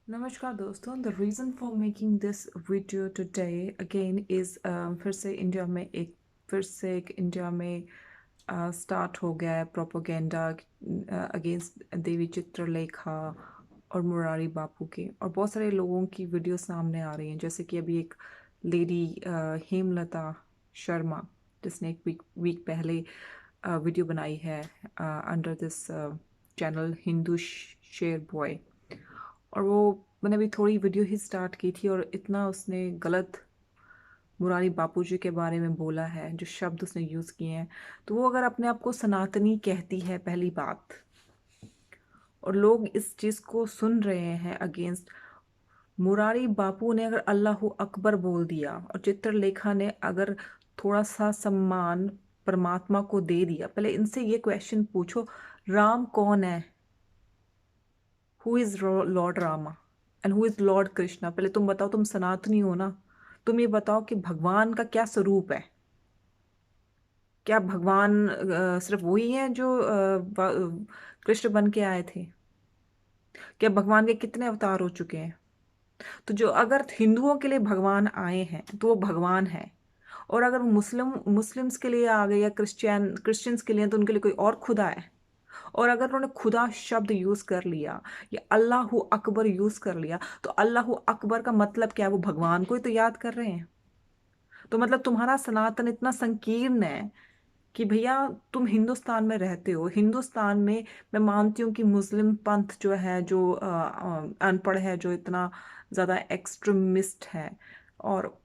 नमस्कार दोस्तों। The reason for making this video today again is फिर से इंडिया में स्टार्ट हो गया है प्रोपोगेंडा अगेंस्ट देवी चित्रलेखा और मुरारी बापू के, और बहुत सारे लोगों की वीडियो सामने आ रही हैं। जैसे कि अभी एक लेडी हेमलता शर्मा, जिसने एक वीक पहले वीडियो बनाई है अंडर दिस चैनल हिंदू शेर बॉय। और वो मैंने अभी थोड़ी वीडियो ही स्टार्ट की थी और इतना उसने गलत मुरारी बापूजी के बारे में बोला है, जो शब्द उसने यूज़ किए हैं। तो वो अगर अपने आप को सनातनी कहती है, पहली बात, और लोग इस चीज़ को सुन रहे हैं अगेंस्ट मुरारी बापू ने अगर अल्लाह अकबर बोल दिया और चित्रलेखा ने अगर थोड़ा सा सम्मान परमात्मा को दे दिया। पहले इनसे ये क्वेश्चन पूछो, राम कौन है? Who is Lord Rama and who is Lord Krishna? पहले तुम बताओ, तुम सनातनी हो ना। तुम ये बताओ कि भगवान का क्या स्वरूप है। क्या भगवान सिर्फ वही है जो कृष्ण बन के आए थे? क्या भगवान के कितने अवतार हो चुके हैं? तो जो अगर हिंदुओं के लिए भगवान आए हैं तो वो भगवान है, और अगर मुस्लिम्स के लिए आ गए या क्रिश्चियंस के लिए, तो उनके लिए कोई और खुदा है। और अगर उन्होंने खुदा शब्द यूज कर लिया या अल्लाह अकबर यूज कर लिया, तो अल्लाह अकबर का मतलब क्या है? वो भगवान को ही तो याद कर रहे हैं। तो मतलब तुम्हारा सनातन इतना संकीर्ण है कि भैया, तुम हिंदुस्तान में रहते हो। हिंदुस्तान में मैं मानती हूँ कि मुस्लिम पंथ जो है, जो अनपढ़ है, जो इतना ज़्यादा एक्सट्रीमिस्ट है, और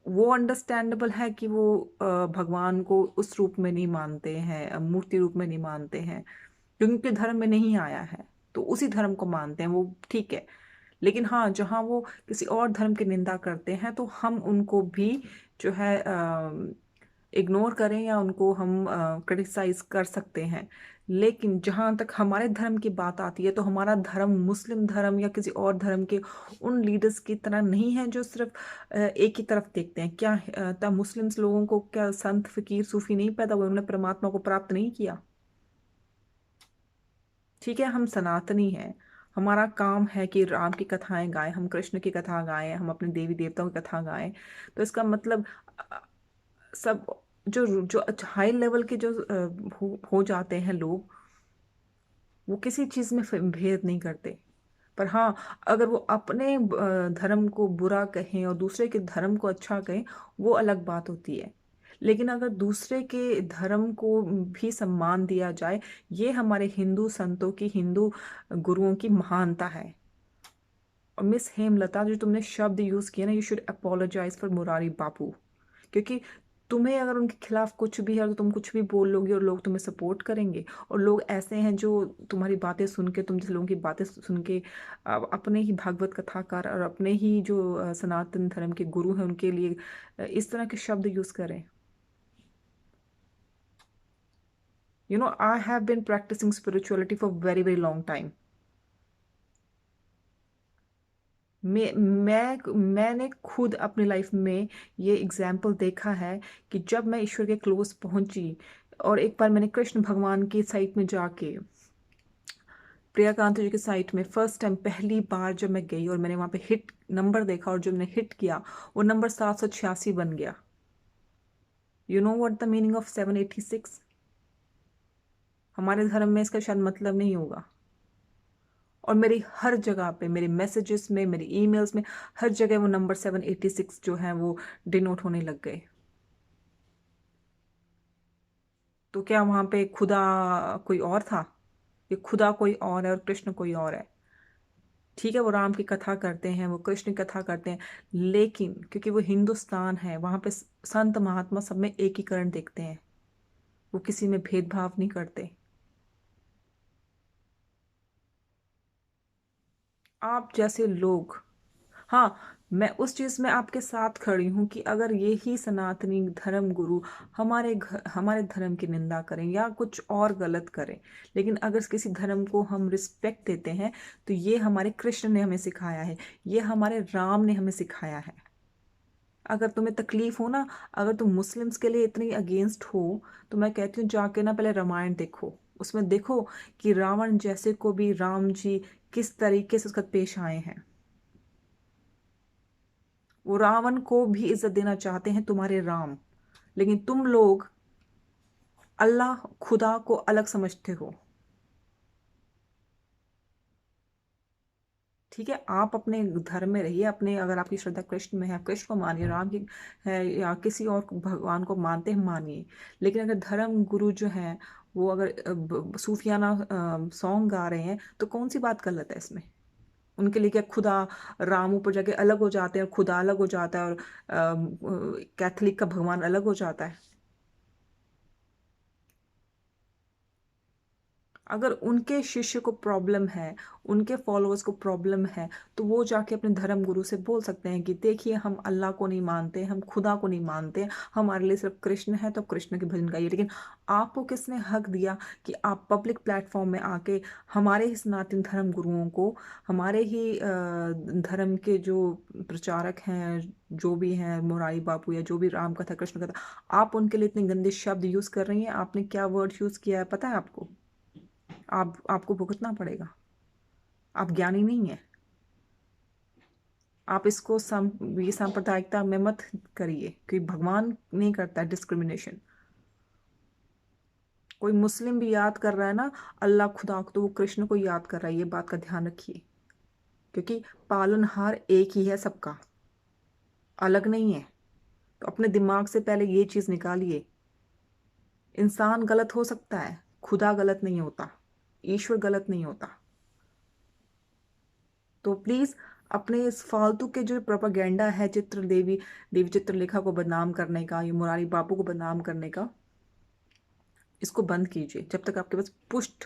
वो अंडरस्टैंडेबल है कि वो भगवान को उस रूप में नहीं मानते हैं, मूर्ति रूप में नहीं मानते हैं, क्योंकि उनके धर्म में नहीं आया है। तो उसी धर्म को मानते हैं, वो ठीक है। लेकिन हाँ, जहाँ वो किसी और धर्म की निंदा करते हैं, तो हम उनको भी जो है इग्नोर करें या उनको हम क्रिटिसाइज कर सकते हैं। लेकिन जहाँ तक हमारे धर्म की बात आती है, तो हमारा धर्म मुस्लिम धर्म या किसी और धर्म के उन लीडर्स की तरह नहीं है जो सिर्फ एक ही तरफ देखते हैं। क्या तब मुस्लिम्स लोगों को क्या संत फकीर सूफी नहीं पैदा हुए? उन्होंने परमात्मा को प्राप्त नहीं किया? ठीक है, हम सनातनी हैं। हमारा काम है कि राम की कथाएं गाएं, हम कृष्ण की कथा गाएं, हम अपने देवी देवताओं की कथा गाएं। तो इसका मतलब सब जो जो हाई लेवल के जो हो जाते हैं लोग, वो किसी चीज में भेद नहीं करते। पर हाँ, अगर वो अपने धर्म को बुरा कहें और दूसरे के धर्म को अच्छा कहें, वो अलग बात होती है। लेकिन अगर दूसरे के धर्म को भी सम्मान दिया जाए, ये हमारे हिंदू संतों की, हिंदू गुरुओं की महानता है। और मिस हेमलता, जो तुमने शब्द यूज किया ना, you should apologise for Murari Bapu. क्योंकि तुम्हें अगर उनके खिलाफ कुछ भी है तो तुम कुछ भी बोल लोगी और लोग तुम्हें सपोर्ट करेंगे। और लोग ऐसे हैं जो तुम्हारी बातें सुन के, तुम जैसे लोगों की बातें सुन के अपने ही भागवत कथाकार और अपने ही जो सनातन धर्म के गुरु हैं उनके लिए इस तरह के शब्द यूज करें। You know, I have been practicing spirituality for very very long time. मैंने खुद अपनी लाइफ में ये एग्जाम्पल देखा है कि जब मैं ईश्वर के क्लोज पहुंची, और एक बार मैंने कृष्ण भगवान की साइट में जाके, प्रियाकांत जी की साइट में फर्स्ट टाइम, पहली बार जब मैं गई और मैंने वहां पे हिट नंबर देखा, और जो मैंने हिट किया वो नंबर 786 बन गया। You know what the meaning of 786? हमारे धर्म में इसका शायद मतलब नहीं होगा। और मेरी हर जगह पे, मेरे मैसेजेस में, मेरी ईमेल्स में, हर जगह वो नंबर 786 जो है वो डिनोट होने लग गए। तो क्या वहां पे खुदा कोई और था? ये खुदा कोई और है और कृष्ण कोई और है। ठीक है, वो राम की कथा करते हैं, वो कृष्ण की कथा करते हैं, लेकिन क्योंकि वो हिंदुस्तान है, वहां पे संत महात्मा सब में एकीकरण देखते हैं। वो किसी में भेदभाव नहीं करते। आप जैसे लोग, हाँ, मैं उस चीज में आपके साथ खड़ी हूं कि अगर ये ही सनातनी धर्म गुरु हमारे धर्म की निंदा करें या कुछ और गलत करें, लेकिन अगर किसी धर्म को हम रिस्पेक्ट देते हैं, तो ये हमारे कृष्ण ने हमें सिखाया है, ये हमारे राम ने हमें सिखाया है। अगर तुम्हें तकलीफ हो ना, अगर तुम मुस्लिम्स के लिए इतनी अगेंस्ट हो, तो मैं कहती हूँ जाके ना पहले रामायण देखो। उसमें देखो कि रावण जैसे को भी राम जी किस तरीके से उसका पेश आए हैं। वो रावण को भी इज्जत देना चाहते हैं, तुम्हारे राम, लेकिन तुम लोग अल्लाह खुदा को अलग समझते हो। ठीक है, आप अपने धर्म में रहिए, अपने, अगर आपकी श्रद्धा कृष्ण में है, आप कृष्ण को मानिए, राम की है, या किसी और भगवान को मानते हैं, मानिए। लेकिन अगर धर्म गुरु जो है वो अगर सूफियाना सॉन्ग गा रहे हैं, तो कौन सी बात गलत है इसमें? उनके लिए क्या खुदा, राम ऊपर जाके अलग हो जाते हैं और खुदा अलग हो जाता है, और कैथलिक का भगवान अलग हो जाता है? अगर उनके शिष्य को प्रॉब्लम है, उनके फॉलोअर्स को प्रॉब्लम है, तो वो जाके अपने धर्म गुरु से बोल सकते हैं कि देखिए, हम अल्लाह को नहीं मानते, हम खुदा को नहीं मानते, हमारे लिए सिर्फ कृष्ण है, तो कृष्ण के भजन गाइए। लेकिन आपको किसने हक दिया कि आप पब्लिक प्लेटफॉर्म में आके हमारे ही सनातन धर्म गुरुओं को, हमारे ही धर्म के जो प्रचारक हैं, जो भी हैं, मुरारी बापू या जो भी राम कथा कृष्ण कथा, आप उनके लिए इतने गंदे शब्द यूज कर रही हैं? आपने क्या वर्ड यूज किया है पता है आपको? आपको भुगतना पड़ेगा। आप ज्ञानी नहीं है। आप इसको ये सांप्रदायिकता में मत करिए, कि भगवान नहीं करता डिस्क्रिमिनेशन। कोई मुस्लिम भी याद कर रहा है ना अल्लाह खुदा को, तो वो कृष्ण को याद कर रहा है, ये बात का ध्यान रखिए। क्योंकि पालनहार एक ही है सबका, अलग नहीं है। तो अपने दिमाग से पहले ये चीज निकालिए। इंसान गलत हो सकता है, खुदा गलत नहीं होता, ईश्वर गलत नहीं होता। तो प्लीज अपने इस फालतू के जो प्रोपागेंडा है देवी चित्रलेखा को बदनाम करने का, ये मुरारी बापू को बदनाम करने का, इसको बंद कीजिए जब तक आपके पास पुष्ट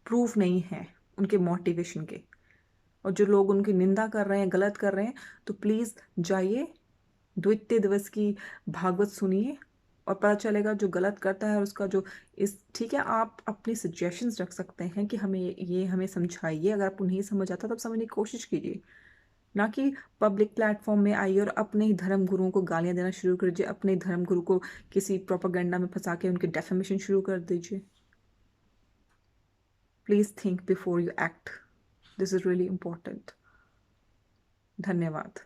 प्रूफ नहीं है उनके मोटिवेशन के। और जो लोग उनकी निंदा कर रहे हैं, गलत कर रहे हैं, तो प्लीज जाइए, द्वितीय दिवस की भागवत सुनिए, और पता चलेगा जो गलत करता है और उसका जो इस ठीक है, आप अपनी सजेशंस रख सकते हैं कि हमें समझाइए। अगर आपको नहीं समझ आता, तब समझने की कोशिश कीजिए, ना कि पब्लिक प्लेटफॉर्म में आइए और अपने ही धर्म गुरुओं को गालियां देना शुरू कर दीजिए, अपने धर्म गुरु को किसी प्रोपागेंडा में फंसा के उनकी डेफेमेशन शुरू कर दीजिए। Please think before you act, this is really important. धन्यवाद।